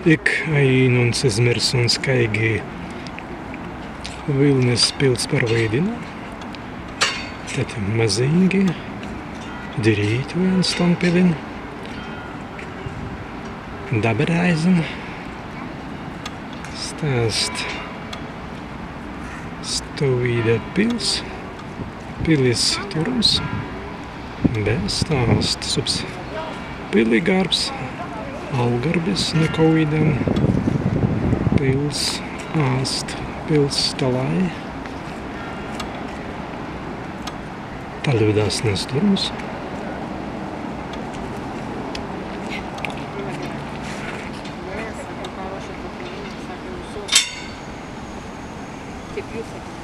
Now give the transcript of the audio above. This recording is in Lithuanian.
Ik ainuns izmirsuns kaigi Vilnius pils par veidinu. Tad mazingi, dirīt viens tam pilin. Dabereizen. Stāst stāvīda pils. Pilis turums. Bez stāst subs piligarbs. Algarbis nekovidam. Pils āst. Pils stalai. Taļvidās nesturums. Kaip jūs sakėte.